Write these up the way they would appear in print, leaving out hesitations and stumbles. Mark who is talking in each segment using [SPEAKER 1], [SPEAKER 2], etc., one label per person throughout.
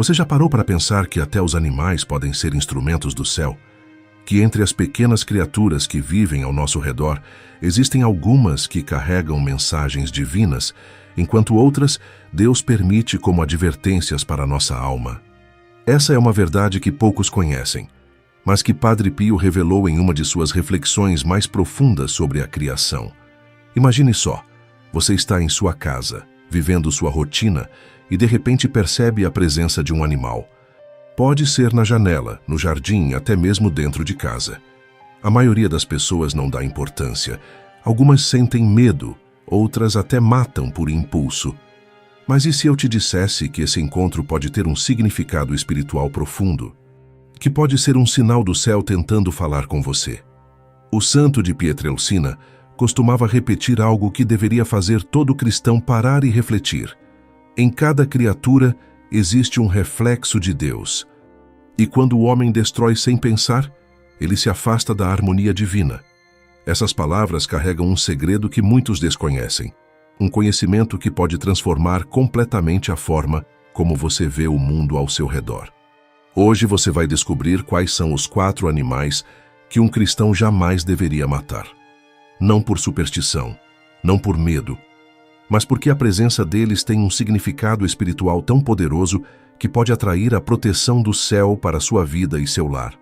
[SPEAKER 1] Você já parou para pensar que até os animais podem ser instrumentos do céu? Que entre as pequenas criaturas que vivem ao nosso redor, existem algumas que carregam mensagens divinas, enquanto outras Deus permite como advertências para a nossa alma. Essa é uma verdade que poucos conhecem, mas que Padre Pio revelou em uma de suas reflexões mais profundas sobre a criação. Imagine só, você está em sua casa, vivendo sua rotina, e de repente percebe a presença de um animal. Pode ser na janela, no jardim, até mesmo dentro de casa. A maioria das pessoas não dá importância. Algumas sentem medo, outras até matam por impulso. Mas e se eu te dissesse que esse encontro pode ter um significado espiritual profundo? Que pode ser um sinal do céu tentando falar com você? O santo de Pietrelcina costumava repetir algo que deveria fazer todo cristão parar e refletir. Em cada criatura existe um reflexo de Deus. E quando o homem destrói sem pensar, ele se afasta da harmonia divina. Essas palavras carregam um segredo que muitos desconhecem. Um conhecimento que pode transformar completamente a forma como você vê o mundo ao seu redor. Hoje você vai descobrir quais são os 4 animais que um cristão jamais deveria matar. Não por superstição, não por medo, mas porque a presença deles tem um significado espiritual tão poderoso que pode atrair a proteção do céu para sua vida e seu lar.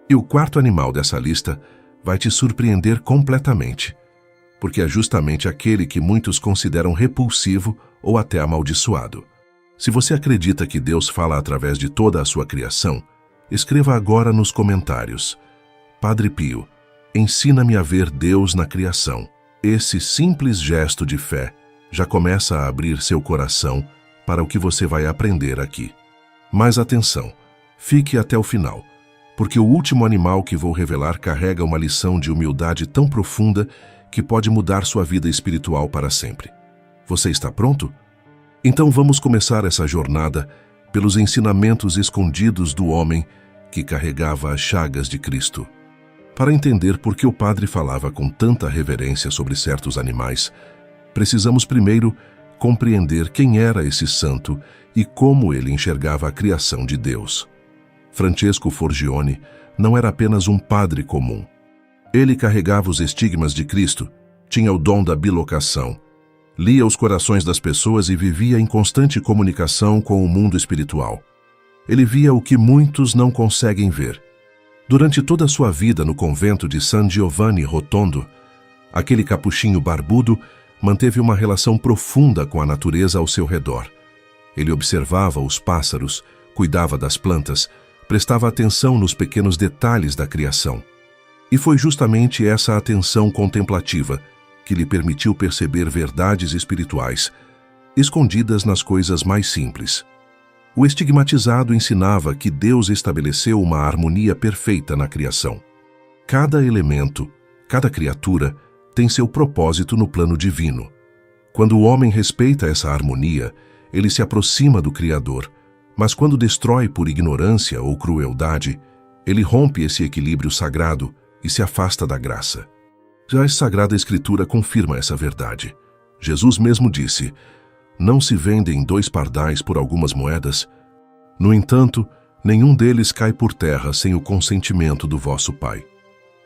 [SPEAKER 1] E o 4º animal dessa lista vai te surpreender completamente, porque é justamente aquele que muitos consideram repulsivo ou até amaldiçoado. Se você acredita que Deus fala através de toda a sua criação, escreva agora nos comentários: Padre Pio, ensina-me a ver Deus na criação. Esse simples gesto de fé já começa a abrir seu coração para o que você vai aprender aqui. Mas atenção, fique até o final, porque o último animal que vou revelar carrega uma lição de humildade tão profunda que pode mudar sua vida espiritual para sempre. Você está pronto? Então vamos começar essa jornada pelos ensinamentos escondidos do homem que carregava as chagas de Cristo. Para entender por que o padre falava com tanta reverência sobre certos animais, precisamos primeiro compreender quem era esse santo e como ele enxergava a criação de Deus. Francesco Forgione não era apenas um padre comum. Ele carregava os estigmas de Cristo, tinha o dom da bilocação, lia os corações das pessoas e vivia em constante comunicação com o mundo espiritual. Ele via o que muitos não conseguem ver. Durante toda a sua vida no convento de San Giovanni Rotondo, aquele capuchinho barbudo manteve uma relação profunda com a natureza ao seu redor. Ele observava os pássaros, cuidava das plantas, prestava atenção nos pequenos detalhes da criação. E foi justamente essa atenção contemplativa que lhe permitiu perceber verdades espirituais, escondidas nas coisas mais simples. O estigmatizado ensinava que Deus estabeleceu uma harmonia perfeita na criação. Cada elemento, cada criatura, tem seu propósito no plano divino. Quando o homem respeita essa harmonia, ele se aproxima do Criador, mas quando destrói por ignorância ou crueldade, ele rompe esse equilíbrio sagrado e se afasta da graça. Já a Sagrada Escritura confirma essa verdade. Jesus mesmo disse: "Não se vendem 2 pardais por algumas moedas? No entanto, nenhum deles cai por terra sem o consentimento do vosso Pai."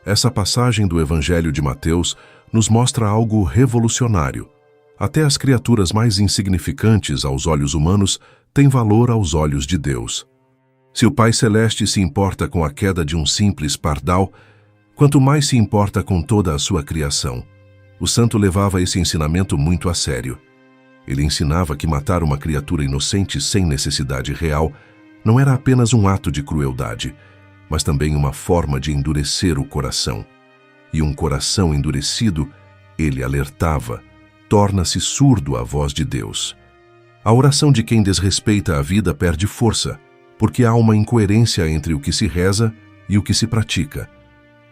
[SPEAKER 1] Essa passagem do Evangelho de Mateus nos mostra algo revolucionário. Até as criaturas mais insignificantes aos olhos humanos têm valor aos olhos de Deus. Se o Pai Celeste se importa com a queda de um simples pardal, quanto mais se importa com toda a sua criação. O santo levava esse ensinamento muito a sério. Ele ensinava que matar uma criatura inocente sem necessidade real não era apenas um ato de crueldade, mas também uma forma de endurecer o coração. E um coração endurecido, ele alertava, torna-se surdo à voz de Deus. A oração de quem desrespeita a vida perde força, porque há uma incoerência entre o que se reza e o que se pratica.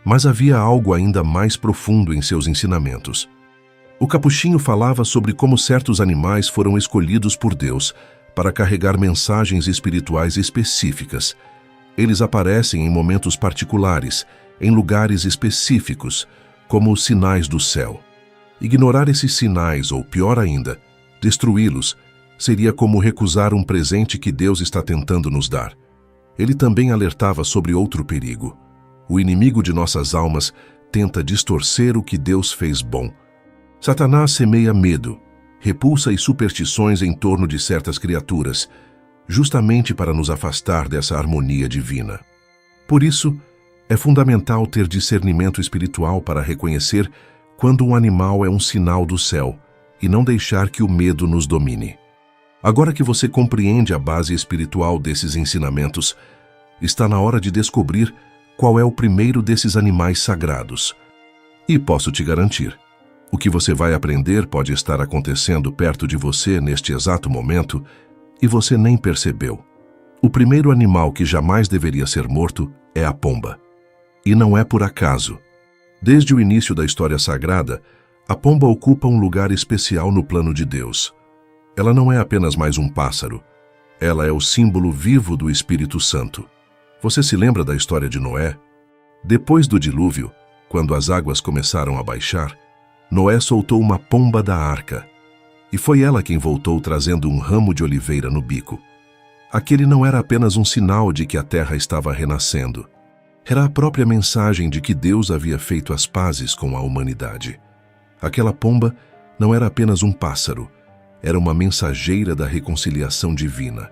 [SPEAKER 1] Mas havia algo ainda mais profundo em seus ensinamentos. O capuchinho falava sobre como certos animais foram escolhidos por Deus para carregar mensagens espirituais específicas. Eles aparecem em momentos particulares, em lugares específicos, como os sinais do céu. Ignorar esses sinais, ou pior ainda, destruí-los, seria como recusar um presente que Deus está tentando nos dar. Ele também alertava sobre outro perigo. O inimigo de nossas almas tenta distorcer o que Deus fez bom. Satanás semeia medo, repulsa e superstições em torno de certas criaturas, justamente para nos afastar dessa harmonia divina. Por isso, é fundamental ter discernimento espiritual para reconhecer quando um animal é um sinal do céu e não deixar que o medo nos domine. Agora que você compreende a base espiritual desses ensinamentos, está na hora de descobrir qual é o primeiro desses animais sagrados. E posso te garantir, o que você vai aprender pode estar acontecendo perto de você neste exato momento e você nem percebeu. O primeiro animal que jamais deveria ser morto é a pomba. E não é por acaso. Desde o início da história sagrada, a pomba ocupa um lugar especial no plano de Deus. Ela não é apenas mais um pássaro. Ela é o símbolo vivo do Espírito Santo. Você se lembra da história de Noé? Depois do dilúvio, quando as águas começaram a baixar, Noé soltou uma pomba da arca. E foi ela quem voltou trazendo um ramo de oliveira no bico. Aquele não era apenas um sinal de que a terra estava renascendo. Era a própria mensagem de que Deus havia feito as pazes com a humanidade. Aquela pomba não era apenas um pássaro, era uma mensageira da reconciliação divina.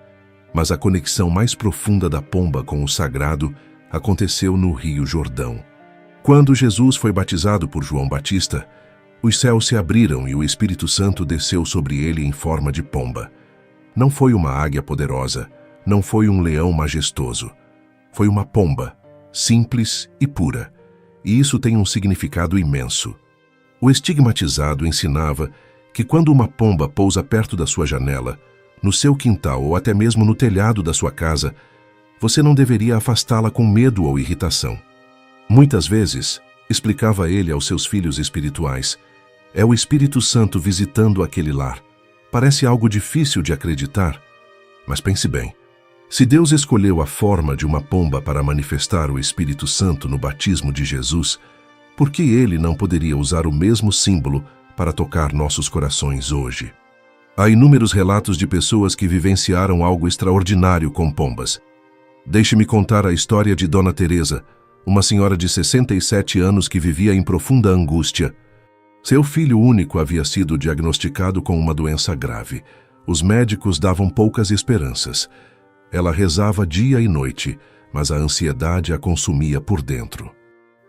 [SPEAKER 1] Mas a conexão mais profunda da pomba com o sagrado aconteceu no Rio Jordão. Quando Jesus foi batizado por João Batista, os céus se abriram e o Espírito Santo desceu sobre ele em forma de pomba. Não foi uma águia poderosa, não foi um leão majestoso. Foi uma pomba, simples e pura. E isso tem um significado imenso. O estigmatizado ensinava que quando uma pomba pousa perto da sua janela, no seu quintal ou até mesmo no telhado da sua casa, você não deveria afastá-la com medo ou irritação. Muitas vezes, explicava ele aos seus filhos espirituais, é o Espírito Santo visitando aquele lar. Parece algo difícil de acreditar, mas pense bem. Se Deus escolheu a forma de uma pomba para manifestar o Espírito Santo no batismo de Jesus, por que ele não poderia usar o mesmo símbolo para tocar nossos corações hoje? Há inúmeros relatos de pessoas que vivenciaram algo extraordinário com pombas. Deixe-me contar a história de Dona Teresa, uma senhora de 67 anos que vivia em profunda angústia. Seu filho único havia sido diagnosticado com uma doença grave. Os médicos davam poucas esperanças. Ela rezava dia e noite, mas a ansiedade a consumia por dentro.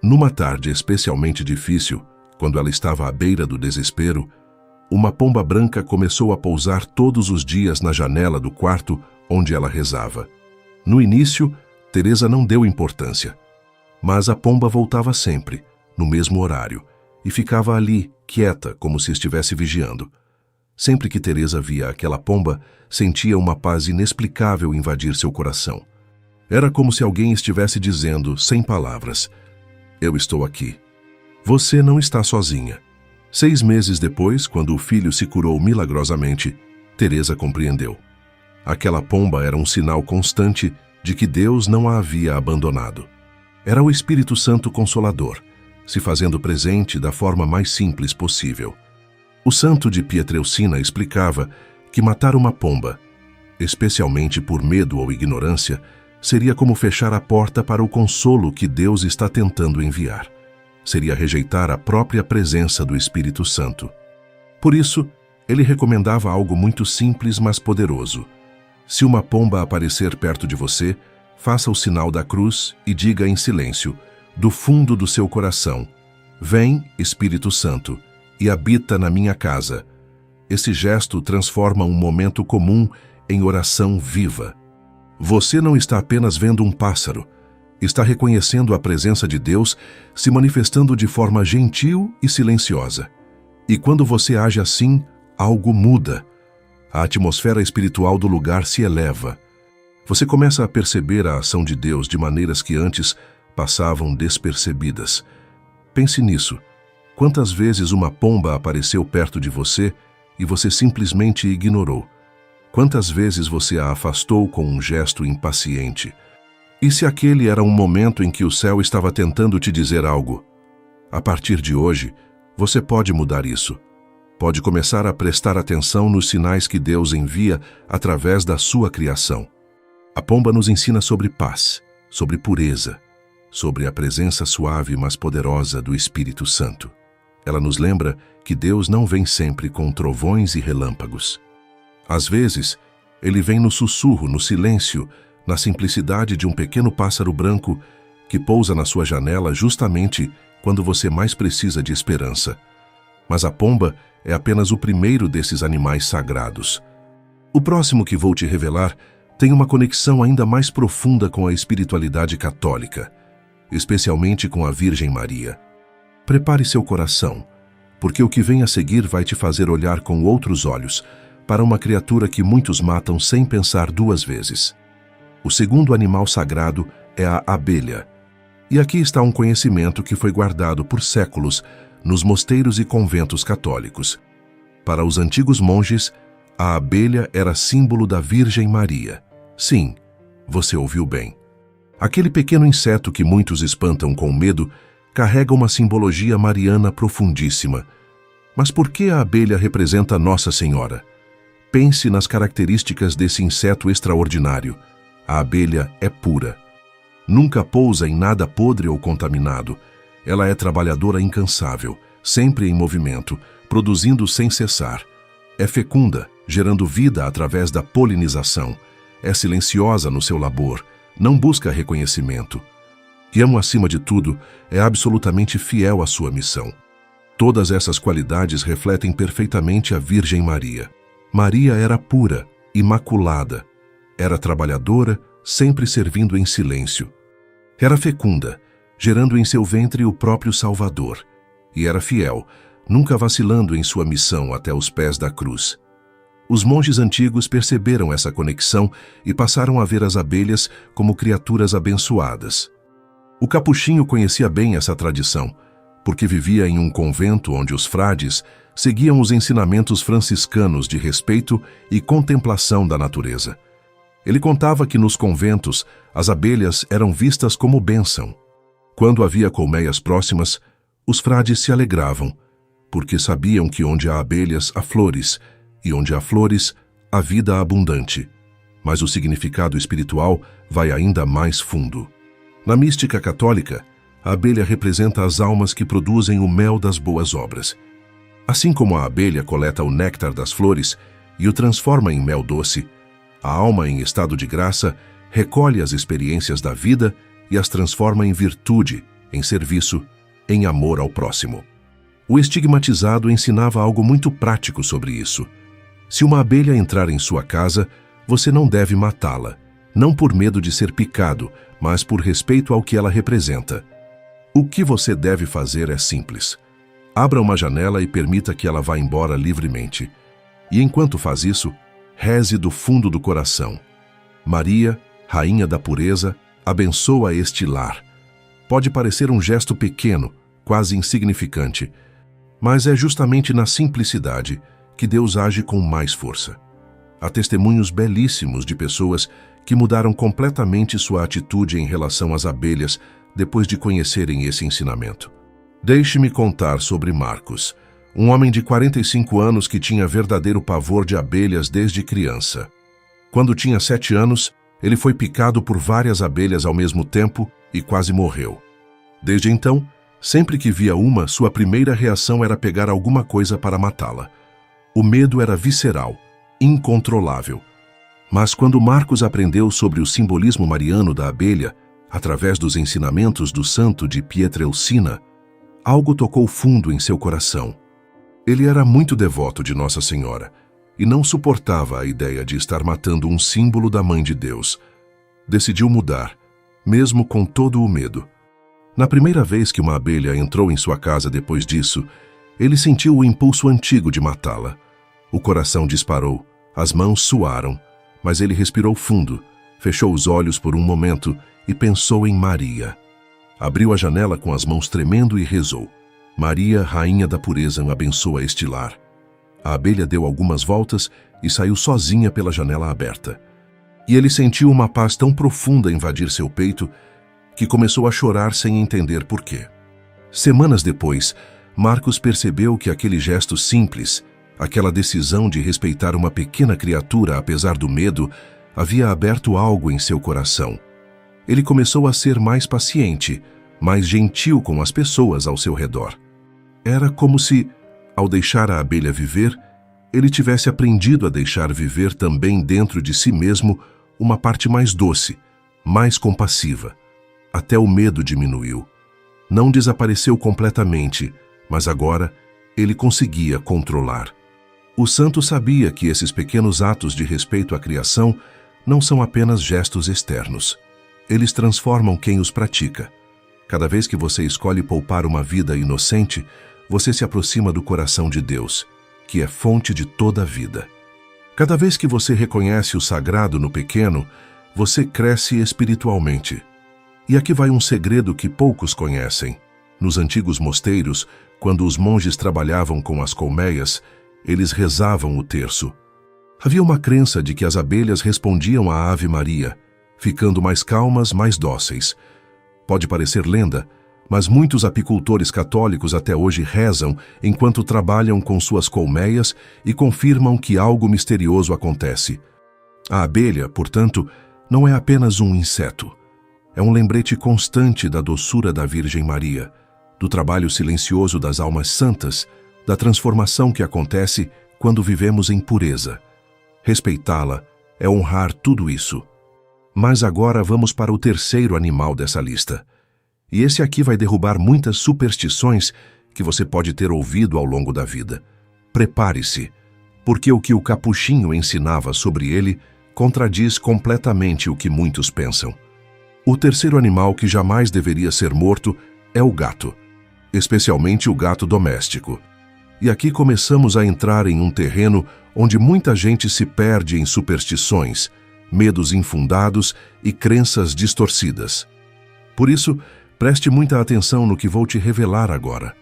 [SPEAKER 1] Numa tarde especialmente difícil, quando ela estava à beira do desespero, uma pomba branca começou a pousar todos os dias na janela do quarto onde ela rezava. No início, Teresa não deu importância, mas a pomba voltava sempre, no mesmo horário, e ficava ali, quieta, como se estivesse vigiando. Sempre que Teresa via aquela pomba, sentia uma paz inexplicável invadir seu coração. Era como se alguém estivesse dizendo, sem palavras, "Eu estou aqui. Você não está sozinha." 6 meses depois, quando o filho se curou milagrosamente, Teresa compreendeu. Aquela pomba era um sinal constante de que Deus não a havia abandonado. Era o Espírito Santo Consolador, se fazendo presente da forma mais simples possível. O santo de Pietrelcina explicava que matar uma pomba, especialmente por medo ou ignorância, seria como fechar a porta para o consolo que Deus está tentando enviar. Seria rejeitar a própria presença do Espírito Santo. Por isso, ele recomendava algo muito simples, mas poderoso. Se uma pomba aparecer perto de você, faça o sinal da cruz e diga em silêncio, do fundo do seu coração, "Vem, Espírito Santo, e habita na minha casa." Esse gesto transforma um momento comum em oração viva. Você não está apenas vendo um pássaro, está reconhecendo a presença de Deus se manifestando de forma gentil e silenciosa. E quando você age assim, algo muda. A atmosfera espiritual do lugar se eleva. Você começa a perceber a ação de Deus de maneiras que antes passavam despercebidas. Pense nisso. Quantas vezes uma pomba apareceu perto de você e você simplesmente ignorou? Quantas vezes você a afastou com um gesto impaciente? E se aquele era um momento em que o céu estava tentando te dizer algo? A partir de hoje, você pode mudar isso. pode começar a prestar atenção nos sinais que Deus envia através da sua criação. A pomba nos ensina sobre paz, sobre pureza, sobre a presença suave mas poderosa do Espírito Santo. Ela nos lembra que Deus não vem sempre com trovões e relâmpagos. Às vezes, Ele vem no sussurro, no silêncio, na simplicidade de um pequeno pássaro branco que pousa na sua janela justamente quando você mais precisa de esperança. Mas a pomba é apenas o primeiro desses animais sagrados. O próximo que vou te revelar tem uma conexão ainda mais profunda com a espiritualidade católica, especialmente com a Virgem Maria. Prepare seu coração, porque o que vem a seguir vai te fazer olhar com outros olhos para uma criatura que muitos matam sem pensar duas vezes. O segundo animal sagrado é a abelha. E aqui está um conhecimento que foi guardado por séculos nos mosteiros e conventos católicos. Para os antigos monges, a abelha era símbolo da Virgem Maria. Sim, você ouviu bem. Aquele pequeno inseto que muitos espantam com medo carrega uma simbologia mariana profundíssima. Mas por que a abelha representa Nossa Senhora? Pense nas características desse inseto extraordinário. A abelha é pura. Nunca pousa em nada podre ou contaminado. Ela é trabalhadora incansável, sempre em movimento, produzindo sem cessar. É fecunda, gerando vida através da polinização. É silenciosa no seu labor, não busca reconhecimento. E, acima de tudo, é absolutamente fiel à sua missão. Todas essas qualidades refletem perfeitamente a Virgem Maria. Maria era pura, imaculada. Era trabalhadora, sempre servindo em silêncio. Era fecunda, gerando em seu ventre o próprio Salvador. E era fiel, nunca vacilando em sua missão até os pés da cruz. Os monges antigos perceberam essa conexão e passaram a ver as abelhas como criaturas abençoadas. O capuchinho conhecia bem essa tradição, porque vivia em um convento onde os frades seguiam os ensinamentos franciscanos de respeito e contemplação da natureza. Ele contava que nos conventos as abelhas eram vistas como bênção. Quando havia colmeias próximas, os frades se alegravam, porque sabiam que onde há abelhas há flores, e onde há flores há vida abundante. Mas o significado espiritual vai ainda mais fundo. Na mística católica, a abelha representa as almas que produzem o mel das boas obras. Assim como a abelha coleta o néctar das flores e o transforma em mel doce, a alma em estado de graça recolhe as experiências da vida e as transforma em virtude, em serviço, em amor ao próximo. O estigmatizado ensinava algo muito prático sobre isso. Se uma abelha entrar em sua casa, você não deve matá-la, não por medo de ser picado, mas por respeito ao que ela representa. O que você deve fazer é simples. Abra uma janela e permita que ela vá embora livremente. E enquanto faz isso, reze do fundo do coração. Maria, Rainha da Pureza, abençoa este lar. Pode parecer um gesto pequeno, quase insignificante, mas é justamente na simplicidade que Deus age com mais força. Há testemunhos belíssimos de pessoas que mudaram completamente sua atitude em relação às abelhas depois de conhecerem esse ensinamento. Deixe-me contar sobre Marcos, um homem de 45 anos que tinha verdadeiro pavor de abelhas desde criança. Quando tinha 7 anos, ele foi picado por várias abelhas ao mesmo tempo e quase morreu. Desde então, sempre que via uma, sua primeira reação era pegar alguma coisa para matá-la. O medo era visceral, incontrolável. Mas quando Marcos aprendeu sobre o simbolismo mariano da abelha, através dos ensinamentos do santo de Pietrelcina, algo tocou fundo em seu coração. Ele era muito devoto de Nossa Senhora e não suportava a ideia de estar matando um símbolo da Mãe de Deus. Decidiu mudar, mesmo com todo o medo. Na primeira vez que uma abelha entrou em sua casa depois disso, ele sentiu o impulso antigo de matá-la. O coração disparou, as mãos suaram, mas ele respirou fundo, fechou os olhos por um momento e pensou em Maria. Abriu a janela com as mãos tremendo e rezou. Maria, Rainha da Pureza, abençoa este lar. A abelha deu algumas voltas e saiu sozinha pela janela aberta. E ele sentiu uma paz tão profunda invadir seu peito que começou a chorar sem entender por quê. Semanas depois, Marcos percebeu que aquele gesto simples, aquela decisão de respeitar uma pequena criatura apesar do medo, havia aberto algo em seu coração. Ele começou a ser mais paciente, mais gentil com as pessoas ao seu redor. Era como se, ao deixar a abelha viver, ele tivesse aprendido a deixar viver também dentro de si mesmo uma parte mais doce, mais compassiva. Até o medo diminuiu. Não desapareceu completamente, mas agora ele conseguia controlar. O santo sabia que esses pequenos atos de respeito à criação não são apenas gestos externos. Eles transformam quem os pratica. Cada vez que você escolhe poupar uma vida inocente, você se aproxima do coração de Deus, que é fonte de toda a vida. Cada vez que você reconhece o sagrado no pequeno, você cresce espiritualmente. E aqui vai um segredo que poucos conhecem. Nos antigos mosteiros, quando os monges trabalhavam com as colmeias, eles rezavam o terço. Havia uma crença de que as abelhas respondiam à Ave Maria, ficando mais calmas, mais dóceis. Pode parecer lenda, mas muitos apicultores católicos até hoje rezam enquanto trabalham com suas colmeias e confirmam que algo misterioso acontece. A abelha, portanto, não é apenas um inseto. É um lembrete constante da doçura da Virgem Maria, do trabalho silencioso das almas santas, da transformação que acontece quando vivemos em pureza. Respeitá-la é honrar tudo isso. Mas agora vamos para o terceiro animal dessa lista. E esse aqui vai derrubar muitas superstições que você pode ter ouvido ao longo da vida. Prepare-se, porque o que o capuchinho ensinava sobre ele contradiz completamente o que muitos pensam. O terceiro animal que jamais deveria ser morto é o gato, especialmente o gato doméstico. E aqui começamos a entrar em um terreno onde muita gente se perde em superstições, medos infundados e crenças distorcidas. Por isso, preste muita atenção no que vou te revelar agora.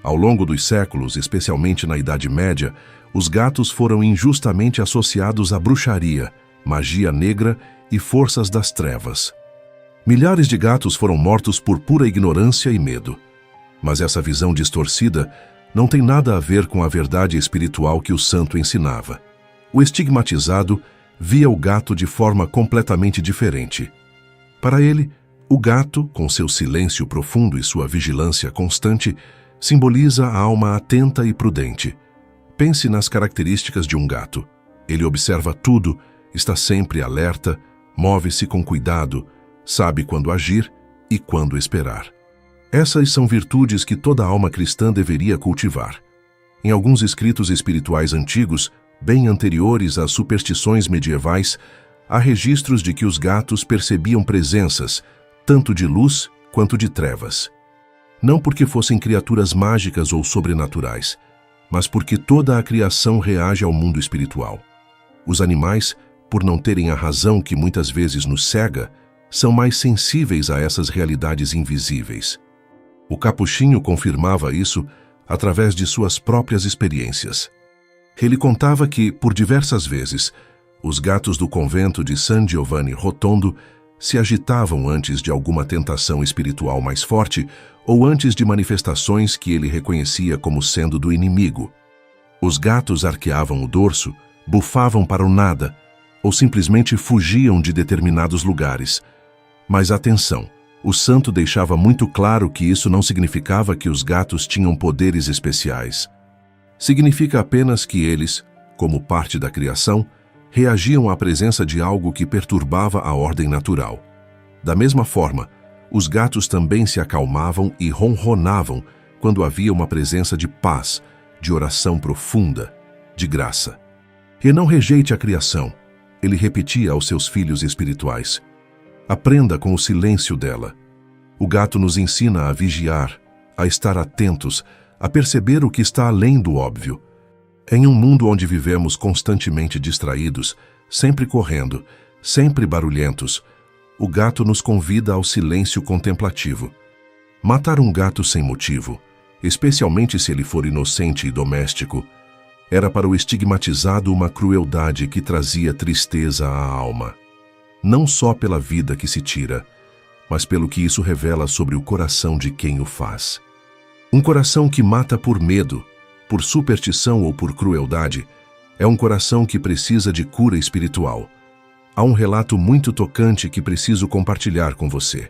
[SPEAKER 1] Ao longo dos séculos, especialmente na Idade Média, os gatos foram injustamente associados à bruxaria, magia negra e forças das trevas. Milhares de gatos foram mortos por pura ignorância e medo. Mas essa visão distorcida não tem nada a ver com a verdade espiritual que o santo ensinava. O estigmatizado via o gato de forma completamente diferente. Para ele, o gato, com seu silêncio profundo e sua vigilância constante, simboliza a alma atenta e prudente. Pense nas características de um gato. Ele observa tudo, está sempre alerta, move-se com cuidado, sabe quando agir e quando esperar. Essas são virtudes que toda alma cristã deveria cultivar. Em alguns escritos espirituais antigos, bem anteriores às superstições medievais, há registros de que os gatos percebiam presenças, tanto de luz quanto de trevas. Não porque fossem criaturas mágicas ou sobrenaturais, mas porque toda a criação reage ao mundo espiritual. Os animais, por não terem a razão que muitas vezes nos cega, são mais sensíveis a essas realidades invisíveis. O capuchinho confirmava isso através de suas próprias experiências. Ele contava que, por diversas vezes, os gatos do convento de San Giovanni Rotondo se agitavam antes de alguma tentação espiritual mais forte ou antes de manifestações que ele reconhecia como sendo do inimigo. Os gatos arqueavam o dorso, bufavam para o nada ou simplesmente fugiam de determinados lugares. Mas atenção, o santo deixava muito claro que isso não significava que os gatos tinham poderes especiais. Significa apenas que eles, como parte da criação, reagiam à presença de algo que perturbava a ordem natural. Da mesma forma, os gatos também se acalmavam e ronronavam quando havia uma presença de paz, de oração profunda, de graça. E não rejeite a criação, ele repetia aos seus filhos espirituais. Aprenda com o silêncio dela. O gato nos ensina a vigiar, a estar atentos, a perceber o que está além do óbvio. Em um mundo onde vivemos constantemente distraídos, sempre correndo, sempre barulhentos, o gato nos convida ao silêncio contemplativo. Matar um gato sem motivo, especialmente se ele for inocente e doméstico, era para o estigmatizado uma crueldade que trazia tristeza à alma. Não só pela vida que se tira, mas pelo que isso revela sobre o coração de quem o faz. Um coração que mata por medo, por superstição ou por crueldade, é um coração que precisa de cura espiritual. Há um relato muito tocante que preciso compartilhar com você.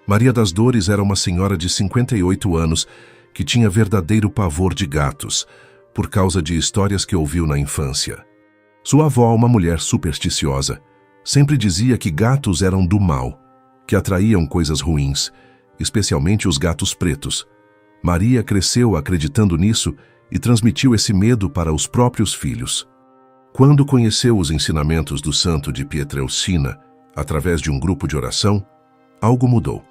[SPEAKER 1] Maria das Dores era uma senhora de 58 anos que tinha verdadeiro pavor de gatos, por causa de histórias que ouviu na infância. Sua avó, uma mulher supersticiosa, sempre dizia que gatos eram do mal, que atraíam coisas ruins, especialmente os gatos pretos. Maria cresceu acreditando nisso e transmitiu esse medo para os próprios filhos. Quando conheceu os ensinamentos do santo de Pietrelcina, através de um grupo de oração, algo mudou.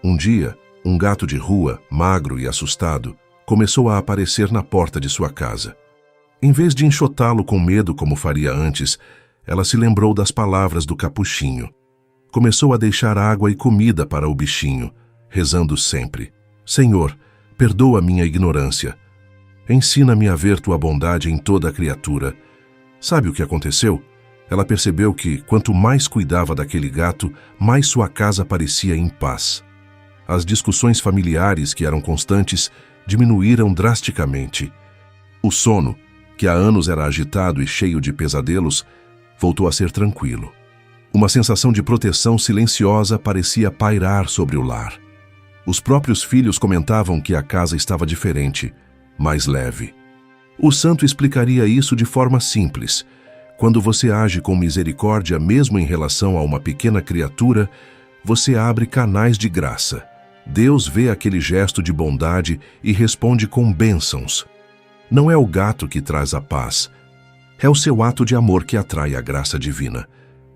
[SPEAKER 1] Um dia, um gato de rua, magro e assustado, começou a aparecer na porta de sua casa. Em vez de enxotá-lo com medo como faria antes, ela se lembrou das palavras do capuchinho. Começou a deixar água e comida para o bichinho, rezando sempre: Senhor, perdoa minha ignorância. Ensina-me a ver tua bondade em toda a criatura. Sabe o que aconteceu? Ela percebeu que, quanto mais cuidava daquele gato, mais sua casa parecia em paz. As discussões familiares, que eram constantes, diminuíram drasticamente. O sono, que há anos era agitado e cheio de pesadelos, voltou a ser tranquilo. Uma sensação de proteção silenciosa parecia pairar sobre o lar. Os próprios filhos comentavam que a casa estava diferente, mais leve. O santo explicaria isso de forma simples. Quando você age com misericórdia, mesmo em relação a uma pequena criatura, você abre canais de graça. Deus vê aquele gesto de bondade e responde com bênçãos. Não é o gato que traz a paz. É o seu ato de amor que atrai a graça divina.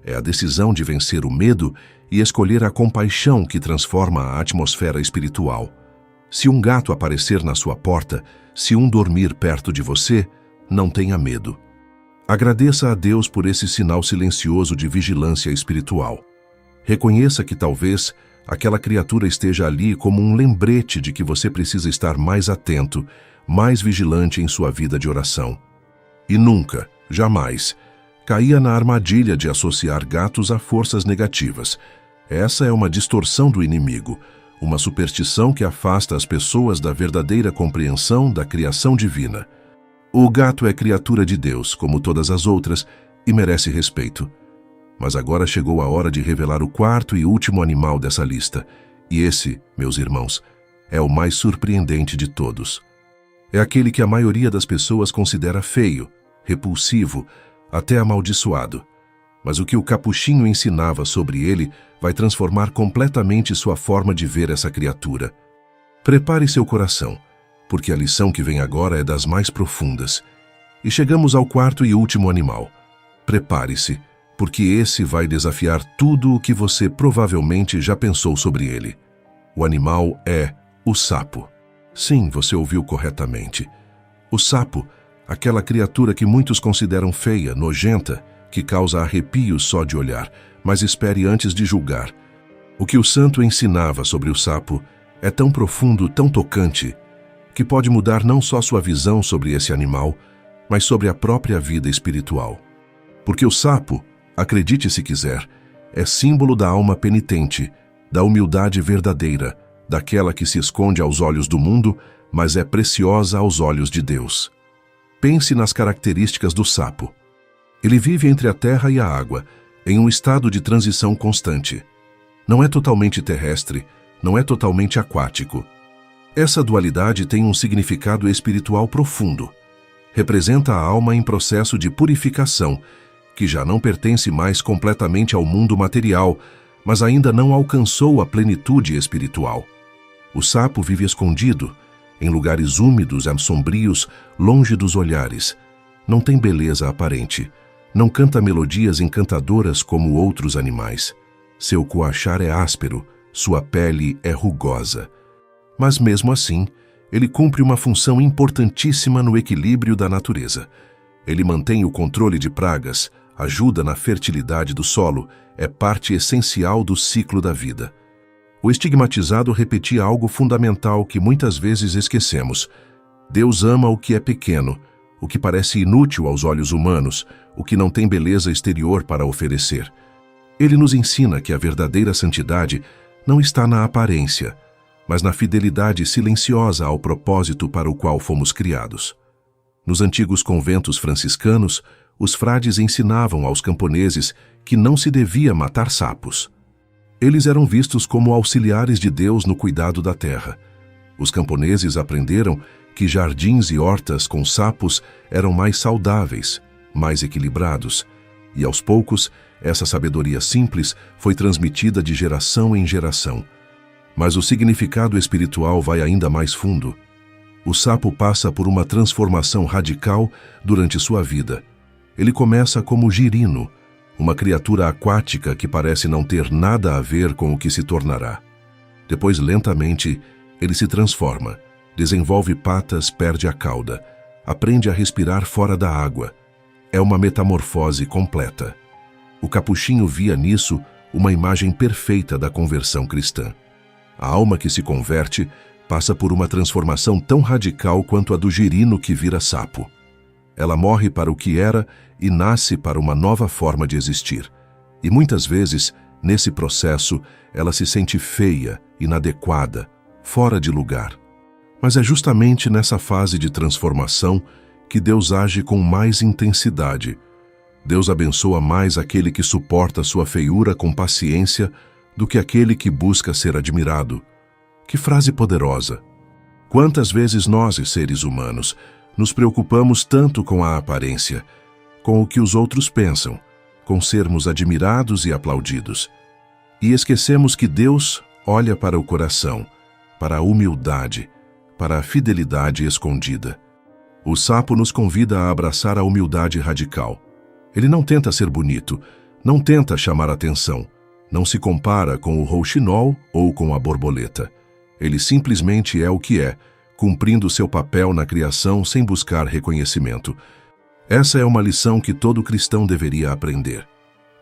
[SPEAKER 1] É a decisão de vencer o medo e escolher a compaixão que transforma a atmosfera espiritual. Se um gato aparecer na sua porta, se um dormir perto de você, não tenha medo. Agradeça a Deus por esse sinal silencioso de vigilância espiritual. Reconheça que talvez aquela criatura esteja ali como um lembrete de que você precisa estar mais atento, mais vigilante em sua vida de oração. E nunca, jamais, caia na armadilha de associar gatos a forças negativas. Essa é uma distorção do inimigo, uma superstição que afasta as pessoas da verdadeira compreensão da criação divina. O gato é criatura de Deus, como todas as outras, e merece respeito. Mas agora chegou a hora de revelar o quarto e último animal dessa lista. E esse, meus irmãos, é o mais surpreendente de todos. É aquele que a maioria das pessoas considera feio, repulsivo, até amaldiçoado. Mas o que o capuchinho ensinava sobre ele vai transformar completamente sua forma de ver essa criatura. Prepare seu coração, porque a lição que vem agora é das mais profundas. E chegamos ao quarto e último animal. Prepare-se, porque esse vai desafiar tudo o que você provavelmente já pensou sobre ele. O animal é o sapo. Sim, você ouviu corretamente. O sapo, aquela criatura que muitos consideram feia, nojenta, que causa arrepios só de olhar, mas espere antes de julgar. O que o santo ensinava sobre o sapo é tão profundo, tão tocante, que pode mudar não só sua visão sobre esse animal, mas sobre a própria vida espiritual. Porque o sapo, acredite se quiser, é símbolo da alma penitente, da humildade verdadeira, daquela que se esconde aos olhos do mundo, mas é preciosa aos olhos de Deus. Pense nas características do sapo. Ele vive entre a terra e a água, em um estado de transição constante. Não é totalmente terrestre, não é totalmente aquático. Essa dualidade tem um significado espiritual profundo. Representa a alma em processo de purificação, que já não pertence mais completamente ao mundo material, mas ainda não alcançou a plenitude espiritual. O sapo vive escondido, em lugares úmidos e sombrios, longe dos olhares. Não tem beleza aparente. Não canta melodias encantadoras como outros animais. Seu coachar é áspero, sua pele é rugosa. Mas mesmo assim, ele cumpre uma função importantíssima no equilíbrio da natureza. Ele mantém o controle de pragas, ajuda na fertilidade do solo, é parte essencial do ciclo da vida. O estigmatizado repetia algo fundamental que muitas vezes esquecemos. Deus ama o que é pequeno, o que parece inútil aos olhos humanos, o que não tem beleza exterior para oferecer. Ele nos ensina que a verdadeira santidade não está na aparência. mas na fidelidade silenciosa ao propósito para o qual fomos criados. Nos antigos conventos franciscanos, os frades ensinavam aos camponeses que não se devia matar sapos. Eles eram vistos como auxiliares de Deus no cuidado da terra. Os camponeses aprenderam que jardins e hortas com sapos eram mais saudáveis, mais equilibrados, e aos poucos, essa sabedoria simples foi transmitida de geração em geração. Mas o significado espiritual vai ainda mais fundo. O sapo passa por uma transformação radical durante sua vida. Ele começa como girino, uma criatura aquática que parece não ter nada a ver com o que se tornará. Depois, lentamente, ele se transforma, desenvolve patas, perde a cauda, aprende a respirar fora da água. É uma metamorfose completa. O capuchinho via nisso uma imagem perfeita da conversão cristã. A alma que se converte passa por uma transformação tão radical quanto a do girino que vira sapo. Ela morre para o que era e nasce para uma nova forma de existir. E muitas vezes, nesse processo, ela se sente feia, inadequada, fora de lugar. Mas é justamente nessa fase de transformação que Deus age com mais intensidade. Deus abençoa mais aquele que suporta sua feiura com paciência do que aquele que busca ser admirado. Que frase poderosa! Quantas vezes nós, seres humanos, nos preocupamos tanto com a aparência, com o que os outros pensam, com sermos admirados e aplaudidos, e esquecemos que Deus olha para o coração, para a humildade, para a fidelidade escondida. O sapo nos convida a abraçar a humildade radical. Ele não tenta ser bonito, não tenta chamar atenção, não se compara com o rouxinol ou com a borboleta. Ele simplesmente é o que é, cumprindo seu papel na criação sem buscar reconhecimento. Essa é uma lição que todo cristão deveria aprender.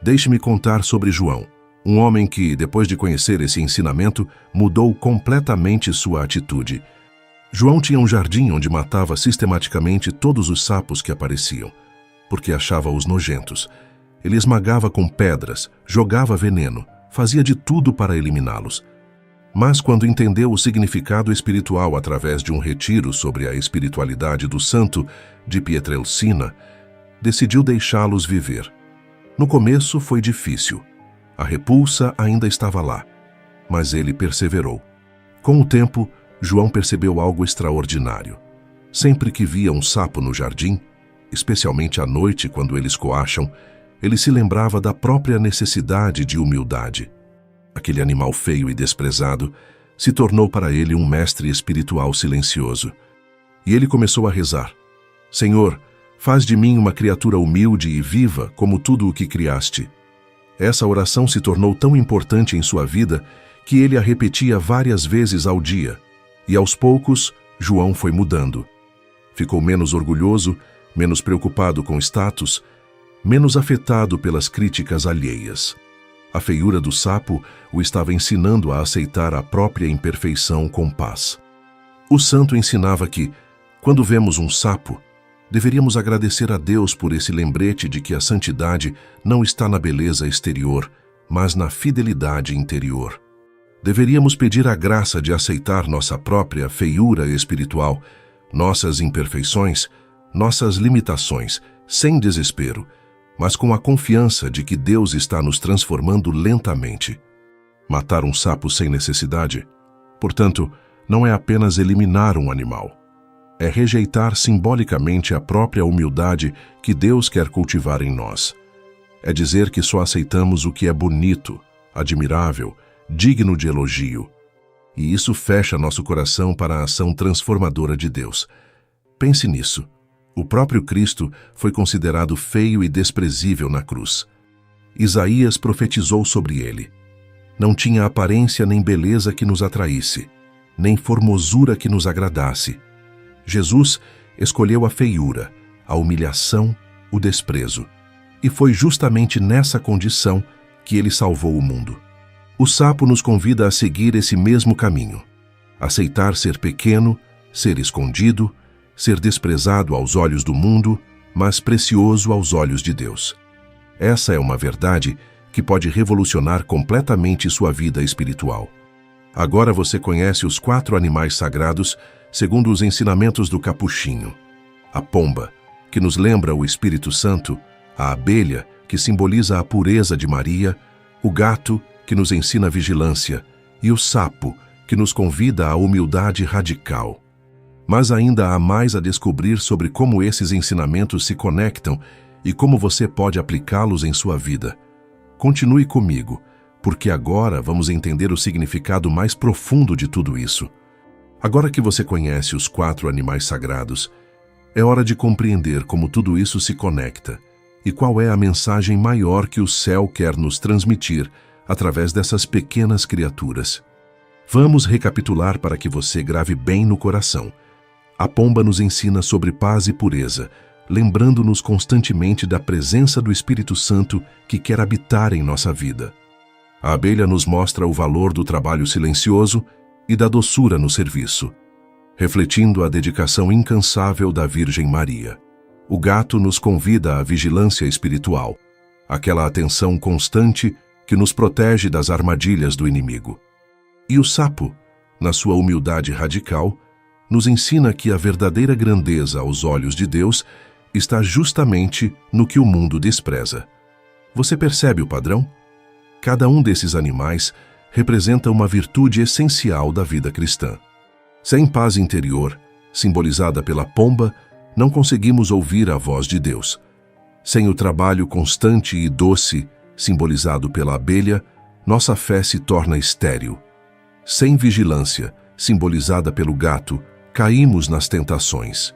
[SPEAKER 1] Deixe-me contar sobre João, um homem que, depois de conhecer esse ensinamento, mudou completamente sua atitude. João tinha um jardim onde matava sistematicamente todos os sapos que apareciam, porque achava-os nojentos. Ele esmagava com pedras, jogava veneno, fazia de tudo para eliminá-los. Mas quando entendeu o significado espiritual através de um retiro sobre a espiritualidade do santo de Pietrelcina, decidiu deixá-los viver. No começo foi difícil. A repulsa ainda estava lá, mas ele perseverou. Com o tempo, João percebeu algo extraordinário. Sempre que via um sapo no jardim, especialmente à noite quando eles coacham, ele se lembrava da própria necessidade de humildade. Aquele animal feio e desprezado se tornou para ele um mestre espiritual silencioso. E ele começou a rezar: Senhor, faz de mim uma criatura humilde e viva como tudo o que criaste. Essa oração se tornou tão importante em sua vida que ele a repetia várias vezes ao dia. E aos poucos, João foi mudando. Ficou menos orgulhoso, menos preocupado com status, menos afetado pelas críticas alheias. A feiura do sapo o estava ensinando a aceitar a própria imperfeição com paz. O santo ensinava que, quando vemos um sapo, deveríamos agradecer a Deus por esse lembrete de que a santidade não está na beleza exterior, mas na fidelidade interior. Deveríamos pedir a graça de aceitar nossa própria feiura espiritual, nossas imperfeições, nossas limitações, sem desespero, mas com a confiança de que Deus está nos transformando lentamente. Matar um sapo sem necessidade, portanto, não é apenas eliminar um animal. É rejeitar simbolicamente a própria humildade que Deus quer cultivar em nós. É dizer que só aceitamos o que é bonito, admirável, digno de elogio. E isso fecha nosso coração para a ação transformadora de Deus. Pense nisso. O próprio Cristo foi considerado feio e desprezível na cruz. Isaías profetizou sobre ele. Não tinha aparência nem beleza que nos atraísse, nem formosura que nos agradasse. Jesus escolheu a feiura, a humilhação, o desprezo. E foi justamente nessa condição que ele salvou o mundo. O sapo nos convida a seguir esse mesmo caminho. Aceitar ser pequeno, ser escondido, ser desprezado aos olhos do mundo, mas precioso aos olhos de Deus. Essa é uma verdade que pode revolucionar completamente sua vida espiritual. Agora você conhece os 4 animais sagrados segundo os ensinamentos do capuchinho. A pomba, que nos lembra o Espírito Santo, a abelha, que simboliza a pureza de Maria, o gato, que nos ensina vigilância, e o sapo, que nos convida à humildade radical. Mas ainda há mais a descobrir sobre como esses ensinamentos se conectam e como você pode aplicá-los em sua vida. Continue comigo, porque agora vamos entender o significado mais profundo de tudo isso. Agora que você conhece os 4 animais sagrados, é hora de compreender como tudo isso se conecta e qual é a mensagem maior que o céu quer nos transmitir através dessas pequenas criaturas. Vamos recapitular para que você grave bem no coração. A pomba nos ensina sobre paz e pureza, lembrando-nos constantemente da presença do Espírito Santo que quer habitar em nossa vida. A abelha nos mostra o valor do trabalho silencioso e da doçura no serviço, refletindo a dedicação incansável da Virgem Maria. O gato nos convida à vigilância espiritual, aquela atenção constante que nos protege das armadilhas do inimigo. E o sapo, na sua humildade radical, nos ensina que a verdadeira grandeza aos olhos de Deus está justamente no que o mundo despreza. Você percebe o padrão? Cada um desses animais representa uma virtude essencial da vida cristã. Sem paz interior, simbolizada pela pomba, não conseguimos ouvir a voz de Deus. Sem o trabalho constante e doce, simbolizado pela abelha, nossa fé se torna estéril. Sem vigilância, simbolizada pelo gato, caímos nas tentações.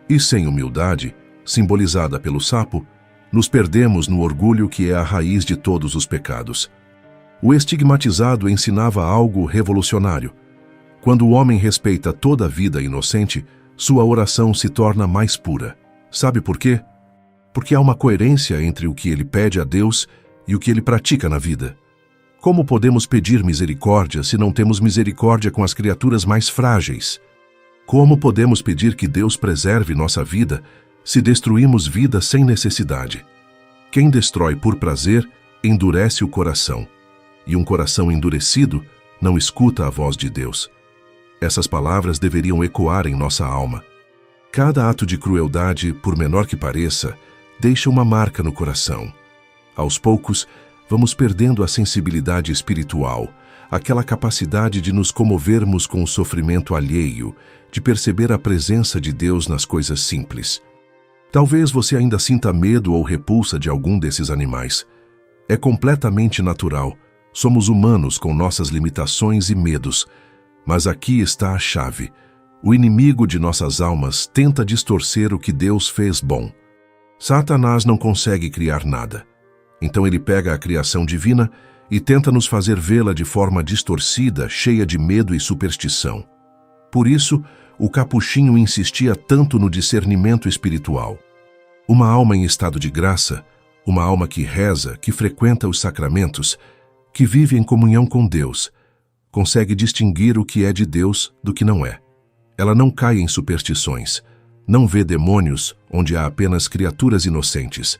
[SPEAKER 1] E sem humildade, simbolizada pelo sapo, nos perdemos no orgulho que é a raiz de todos os pecados. O estigmatizado ensinava algo revolucionário. Quando o homem respeita toda a vida inocente, sua oração se torna mais pura. Sabe por quê? Porque há uma coerência entre o que ele pede a Deus e o que ele pratica na vida. Como podemos pedir misericórdia se não temos misericórdia com as criaturas mais frágeis? Como podemos pedir que Deus preserve nossa vida se destruímos vida sem necessidade? Quem destrói por prazer, endurece o coração. E um coração endurecido não escuta a voz de Deus. Essas palavras deveriam ecoar em nossa alma. Cada ato de crueldade, por menor que pareça, deixa uma marca no coração. Aos poucos, vamos perdendo a sensibilidade espiritual, aquela capacidade de nos comovermos com o sofrimento alheio, de perceber a presença de Deus nas coisas simples. Talvez você ainda sinta medo ou repulsa de algum desses animais. É completamente natural. Somos humanos com nossas limitações e medos. Mas aqui está a chave. O inimigo de nossas almas tenta distorcer o que Deus fez bom. Satanás não consegue criar nada. Então ele pega a criação divina e tenta nos fazer vê-la de forma distorcida, cheia de medo e superstição. Por isso, o capuchinho insistia tanto no discernimento espiritual. Uma alma em estado de graça, uma alma que reza, que frequenta os sacramentos, que vive em comunhão com Deus, consegue distinguir o que é de Deus do que não é. Ela não cai em superstições, não vê demônios onde há apenas criaturas inocentes.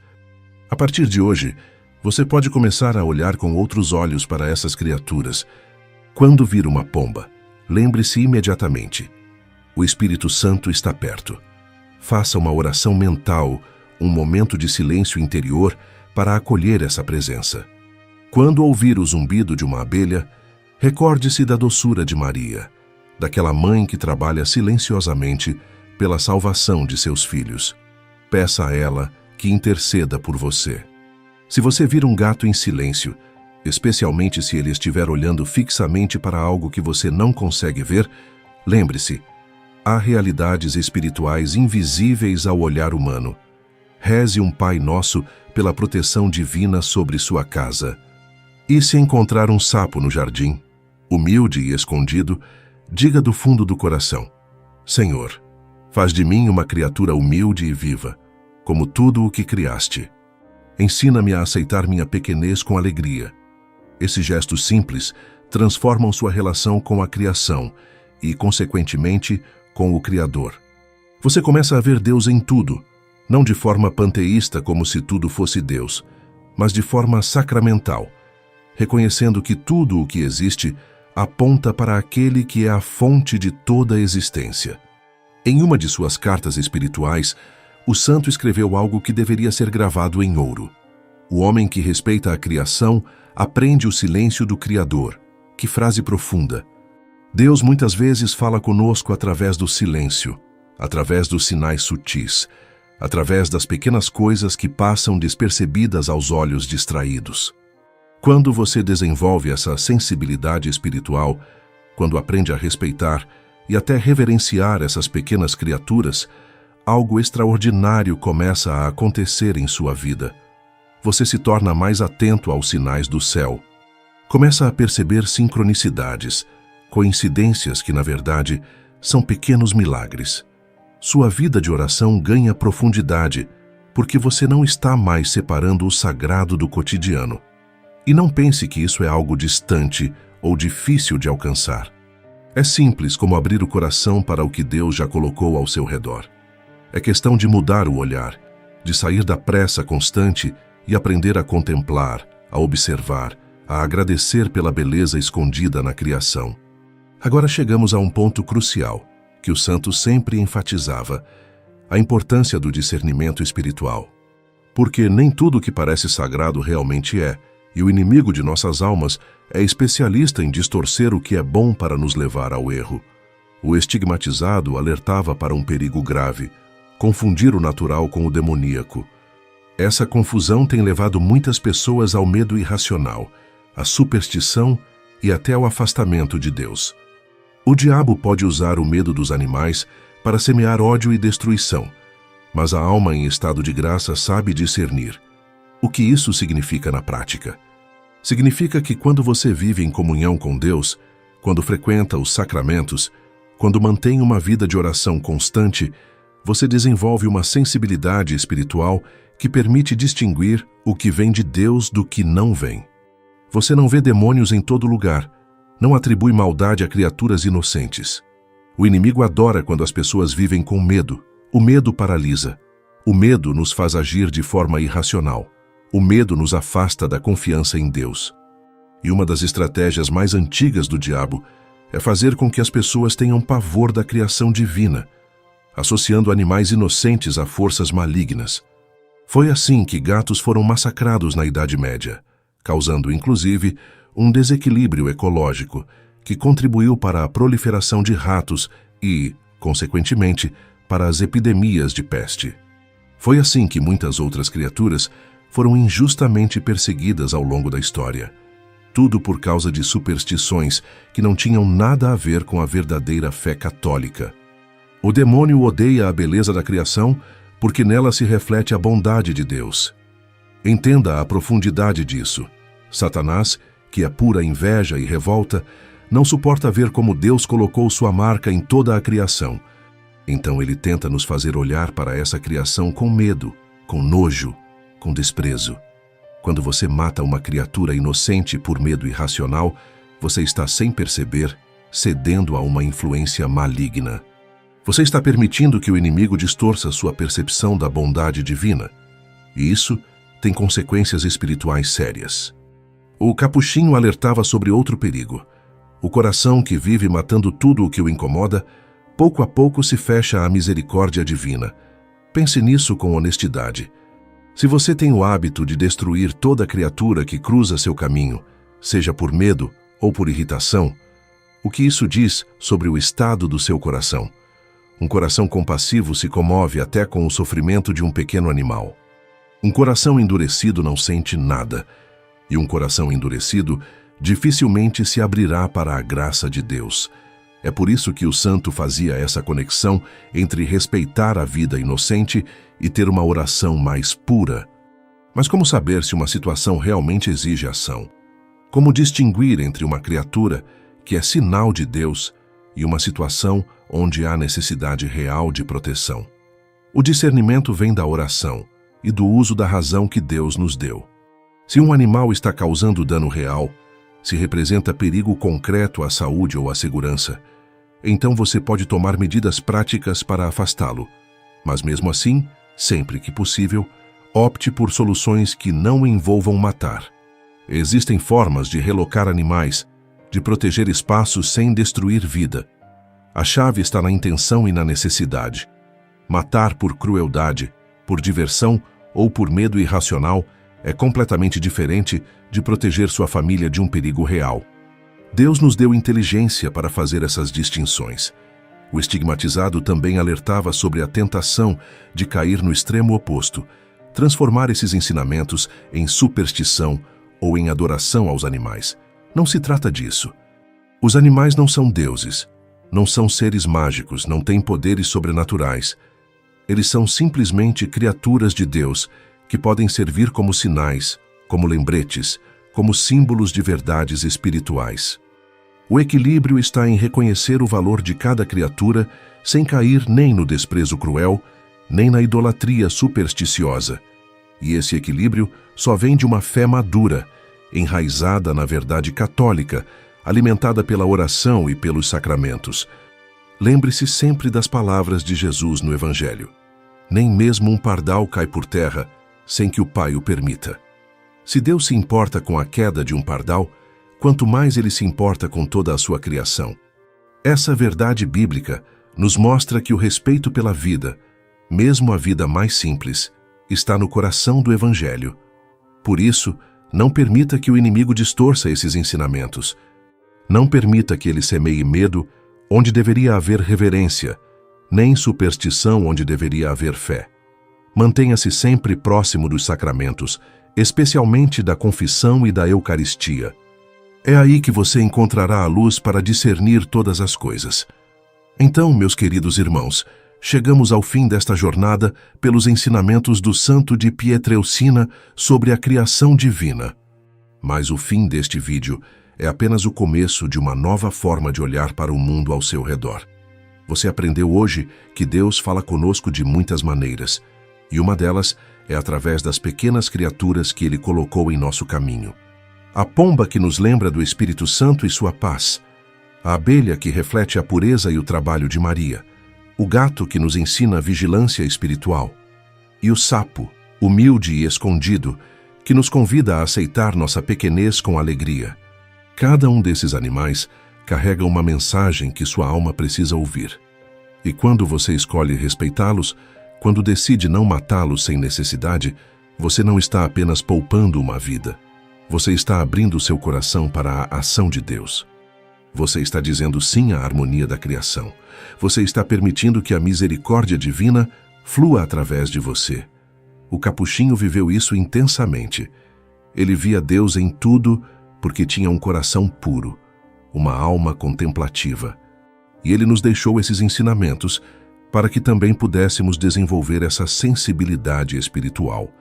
[SPEAKER 1] A partir de hoje, você pode começar a olhar com outros olhos para essas criaturas. Quando vir uma pomba, lembre-se imediatamente: o Espírito Santo está perto. Faça uma oração mental, um momento de silêncio interior para acolher essa presença. Quando ouvir o zumbido de uma abelha, recorde-se da doçura de Maria, daquela mãe que trabalha silenciosamente pela salvação de seus filhos. Peça a ela que interceda por você. Se você vir um gato em silêncio, especialmente se ele estiver olhando fixamente para algo que você não consegue ver, lembre-se, há realidades espirituais invisíveis ao olhar humano. Reze um Pai Nosso pela proteção divina sobre sua casa. E se encontrar um sapo no jardim, humilde e escondido, diga do fundo do coração: Senhor, faz de mim uma criatura humilde e viva, como tudo o que criaste. Ensina-me a aceitar minha pequenez com alegria. Esses gestos simples transformam sua relação com a criação e, consequentemente, com o Criador. Você começa a ver Deus em tudo, não de forma panteísta como se tudo fosse Deus, mas de forma sacramental, reconhecendo que tudo o que existe aponta para aquele que é a fonte de toda a existência. Em uma de suas cartas espirituais, o santo escreveu algo que deveria ser gravado em ouro. O homem que respeita a criação aprende o silêncio do Criador. Que frase profunda! Deus muitas vezes fala conosco através do silêncio, através dos sinais sutis, através das pequenas coisas que passam despercebidas aos olhos distraídos. Quando você desenvolve essa sensibilidade espiritual, quando aprende a respeitar e até reverenciar essas pequenas criaturas, algo extraordinário começa a acontecer em sua vida. Você se torna mais atento aos sinais do céu. Começa a perceber sincronicidades, coincidências que, na verdade, são pequenos milagres. Sua vida de oração ganha profundidade, porque você não está mais separando o sagrado do cotidiano. E não pense que isso é algo distante ou difícil de alcançar. É simples como abrir o coração para o que Deus já colocou ao seu redor. É questão de mudar o olhar, de sair da pressa constante e aprender a contemplar, a observar, a agradecer pela beleza escondida na criação. Agora chegamos a um ponto crucial, que o santo sempre enfatizava: a importância do discernimento espiritual. Porque nem tudo que parece sagrado realmente é, e o inimigo de nossas almas é especialista em distorcer o que é bom para nos levar ao erro. O estigmatizado alertava para um perigo grave: confundir o natural com o demoníaco. Essa confusão tem levado muitas pessoas ao medo irracional, à superstição e até ao afastamento de Deus. O diabo pode usar o medo dos animais para semear ódio e destruição, mas a alma em estado de graça sabe discernir. O que isso significa na prática? Significa que quando você vive em comunhão com Deus, quando frequenta os sacramentos, quando mantém uma vida de oração constante, você desenvolve uma sensibilidade espiritual que permite distinguir o que vem de Deus do que não vem. Você não vê demônios em todo lugar, não atribui maldade a criaturas inocentes. O inimigo adora quando as pessoas vivem com medo. O medo paralisa. O medo nos faz agir de forma irracional. O medo nos afasta da confiança em Deus. E uma das estratégias mais antigas do diabo é fazer com que as pessoas tenham pavor da criação divina, associando animais inocentes a forças malignas. Foi assim que gatos foram massacrados na Idade Média, causando, inclusive, um desequilíbrio ecológico que contribuiu para a proliferação de ratos e, consequentemente, para as epidemias de peste. Foi assim que muitas outras criaturas foram injustamente perseguidas ao longo da história. Tudo por causa de superstições que não tinham nada a ver com a verdadeira fé católica. O demônio odeia a beleza da criação porque nela se reflete a bondade de Deus. Entenda a profundidade disso. Satanás, que é pura inveja e revolta, não suporta ver como Deus colocou sua marca em toda a criação. Então ele tenta nos fazer olhar para essa criação com medo, com nojo, com desprezo. Quando você mata uma criatura inocente por medo irracional, você está, sem perceber, cedendo a uma influência maligna. Você está permitindo que o inimigo distorça sua percepção da bondade divina. E isso tem consequências espirituais sérias. O capuchinho alertava sobre outro perigo. O coração que vive matando tudo o que o incomoda, pouco a pouco se fecha à misericórdia divina. Pense nisso com honestidade. Se você tem o hábito de destruir toda criatura que cruza seu caminho, seja por medo ou por irritação, o que isso diz sobre o estado do seu coração? Um coração compassivo se comove até com o sofrimento de um pequeno animal. Um coração endurecido não sente nada, e um coração endurecido dificilmente se abrirá para a graça de Deus. É por isso que o santo fazia essa conexão entre respeitar a vida inocente e ter uma oração mais pura. Mas como saber se uma situação realmente exige ação? Como distinguir entre uma criatura que é sinal de Deus e uma situação onde há necessidade real de proteção? O discernimento vem da oração e do uso da razão que Deus nos deu. Se um animal está causando dano real, se representa perigo concreto à saúde ou à segurança, então você pode tomar medidas práticas para afastá-lo. Mas mesmo assim, sempre que possível, opte por soluções que não envolvam matar. Existem formas de relocar animais, de proteger espaços sem destruir vida. A chave está na intenção e na necessidade. Matar por crueldade, por diversão ou por medo irracional é completamente diferente de proteger sua família de um perigo real. Deus nos deu inteligência para fazer essas distinções. O estigmatizado também alertava sobre a tentação de cair no extremo oposto, transformar esses ensinamentos em superstição ou em adoração aos animais. Não se trata disso. Os animais não são deuses, não são seres mágicos, não têm poderes sobrenaturais. Eles são simplesmente criaturas de Deus que podem servir como sinais, como lembretes, como símbolos de verdades espirituais. O equilíbrio está em reconhecer o valor de cada criatura sem cair nem no desprezo cruel, nem na idolatria supersticiosa. E esse equilíbrio só vem de uma fé madura, enraizada na verdade católica, alimentada pela oração e pelos sacramentos. Lembre-se sempre das palavras de Jesus no Evangelho. Nem mesmo um pardal cai por terra sem que o Pai o permita. Se Deus se importa com a queda de um pardal, quanto mais Ele se importa com toda a sua criação. Essa verdade bíblica nos mostra que o respeito pela vida, mesmo a vida mais simples, está no coração do Evangelho. Por isso, não permita que o inimigo distorça esses ensinamentos. Não permita que ele semeie medo onde deveria haver reverência, nem superstição onde deveria haver fé. Mantenha-se sempre próximo dos sacramentos, especialmente da confissão e da Eucaristia. É aí que você encontrará a luz para discernir todas as coisas. Então, meus queridos irmãos, chegamos ao fim desta jornada pelos ensinamentos do santo de Pietrelcina sobre a criação divina. Mas o fim deste vídeo é apenas o começo de uma nova forma de olhar para o mundo ao seu redor. Você aprendeu hoje que Deus fala conosco de muitas maneiras, e uma delas é através das pequenas criaturas que Ele colocou em nosso caminho. A pomba que nos lembra do Espírito Santo e sua paz, a abelha que reflete a pureza e o trabalho de Maria, o gato que nos ensina a vigilância espiritual, e o sapo, humilde e escondido, que nos convida a aceitar nossa pequenez com alegria. Cada um desses animais carrega uma mensagem que sua alma precisa ouvir. E quando você escolhe respeitá-los, quando decide não matá-los sem necessidade, você não está apenas poupando uma vida. Você está abrindo seu coração para a ação de Deus. Você está dizendo sim à harmonia da criação. Você está permitindo que a misericórdia divina flua através de você. O capuchinho viveu isso intensamente. Ele via Deus em tudo porque tinha um coração puro, uma alma contemplativa. E ele nos deixou esses ensinamentos para que também pudéssemos desenvolver essa sensibilidade espiritual,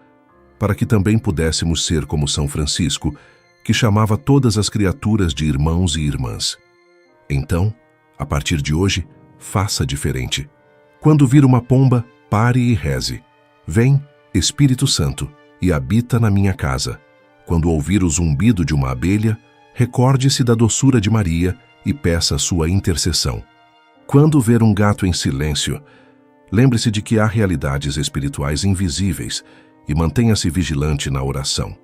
[SPEAKER 1] para que também pudéssemos ser como São Francisco, que chamava todas as criaturas de irmãos e irmãs. Então, a partir de hoje, faça diferente. Quando vir uma pomba, pare e reze. Vem, Espírito Santo, e habita na minha casa. Quando ouvir o zumbido de uma abelha, recorde-se da doçura de Maria e peça sua intercessão. Quando ver um gato em silêncio, lembre-se de que há realidades espirituais invisíveis e mantenha-se vigilante na oração.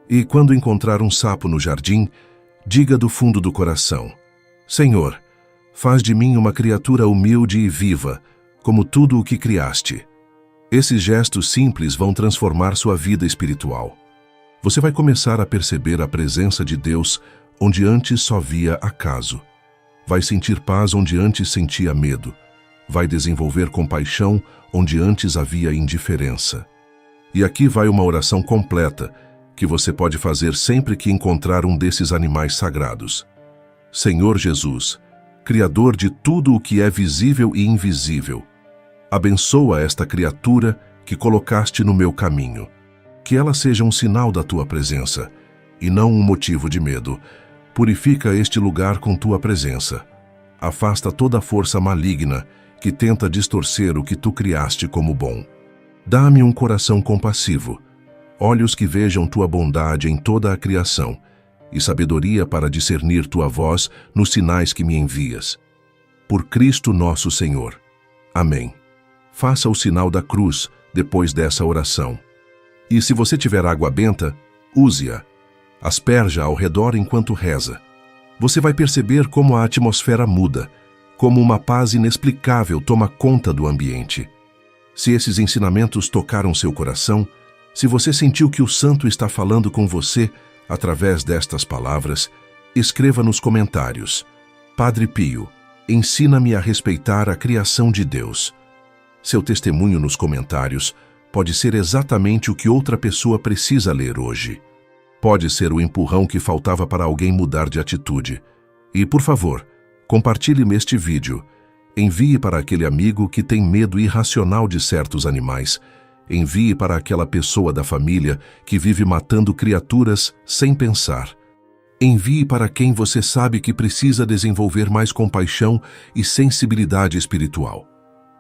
[SPEAKER 1] E quando encontrar um sapo no jardim, diga do fundo do coração: Senhor, faz de mim uma criatura humilde e viva, como tudo o que criaste. Esses gestos simples vão transformar sua vida espiritual. Você vai começar a perceber a presença de Deus onde antes só via acaso. Vai sentir paz onde antes sentia medo. Vai desenvolver compaixão onde antes havia indiferença. E aqui vai uma oração completa que você pode fazer sempre que encontrar um desses animais sagrados. Senhor Jesus, Criador de tudo o que é visível e invisível, abençoa esta criatura que colocaste no meu caminho. Que ela seja um sinal da tua presença, e não um motivo de medo. Purifica este lugar com tua presença. Afasta toda a força maligna que tenta distorcer o que tu criaste como bom. Dá-me um coração compassivo, olhos que vejam tua bondade em toda a criação, e sabedoria para discernir tua voz nos sinais que me envias. Por Cristo nosso Senhor. Amém. Faça o sinal da cruz depois dessa oração. E se você tiver água benta, use-a. Asperja ao redor enquanto reza. Você vai perceber como a atmosfera muda, como uma paz inexplicável toma conta do ambiente. Se esses ensinamentos tocaram seu coração, se você sentiu que o Santo está falando com você através destas palavras, escreva nos comentários: Padre Pio, ensina-me a respeitar a criação de Deus. Seu testemunho nos comentários pode ser exatamente o que outra pessoa precisa ler hoje. Pode ser o empurrão que faltava para alguém mudar de atitude. E, por favor, compartilhe este vídeo. Envie para aquele amigo que tem medo irracional de certos animais. Envie para aquela pessoa da família que vive matando criaturas sem pensar. Envie para quem você sabe que precisa desenvolver mais compaixão e sensibilidade espiritual.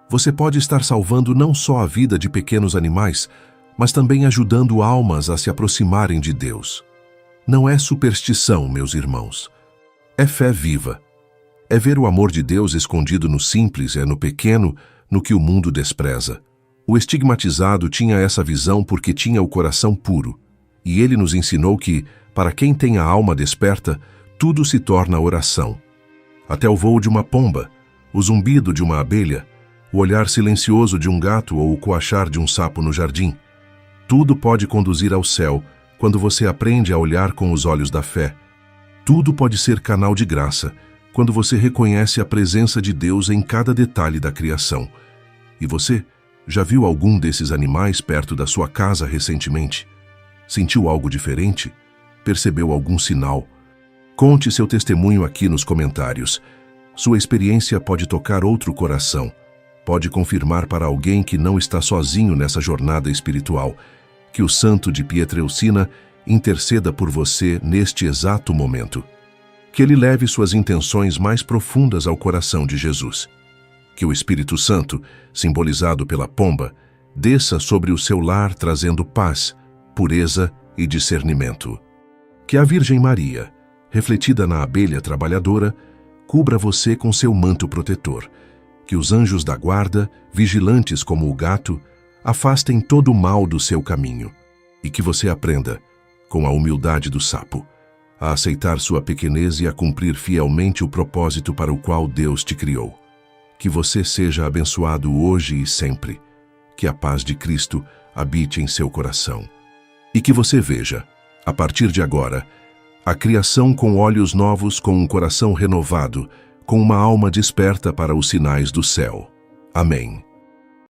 [SPEAKER 1] Você pode estar salvando não só a vida de pequenos animais, mas também ajudando almas a se aproximarem de Deus. Não é superstição, meus irmãos. É fé viva. É ver o amor de Deus escondido no simples, no pequeno, no que o mundo despreza. O estigmatizado tinha essa visão porque tinha o coração puro. E ele nos ensinou que, para quem tem a alma desperta, tudo se torna oração. Até o voo de uma pomba, o zumbido de uma abelha, o olhar silencioso de um gato ou o coachar de um sapo no jardim. Tudo pode conduzir ao céu quando você aprende a olhar com os olhos da fé. Tudo pode ser canal de graça quando você reconhece a presença de Deus em cada detalhe da criação. E você já viu algum desses animais perto da sua casa recentemente? Sentiu algo diferente? Percebeu algum sinal? Conte seu testemunho aqui nos comentários. Sua experiência pode tocar outro coração. Pode confirmar para alguém que não está sozinho nessa jornada espiritual, que o Santo de Pietrelcina interceda por você neste exato momento. Que ele leve suas intenções mais profundas ao coração de Jesus. Que o Espírito Santo, simbolizado pela pomba, desça sobre o seu lar trazendo paz, pureza e discernimento. Que a Virgem Maria, refletida na abelha trabalhadora, cubra você com seu manto protetor. Que os anjos da guarda, vigilantes como o gato, afastem todo o mal do seu caminho. E que você aprenda, com a humildade do sapo, a aceitar sua pequenez e a cumprir fielmente o propósito para o qual Deus te criou. Que você seja abençoado hoje e sempre. Que a paz de Cristo habite em seu coração. E que você veja, a partir de agora, a criação com olhos novos, com um coração renovado, com uma alma desperta para os sinais do céu. Amém.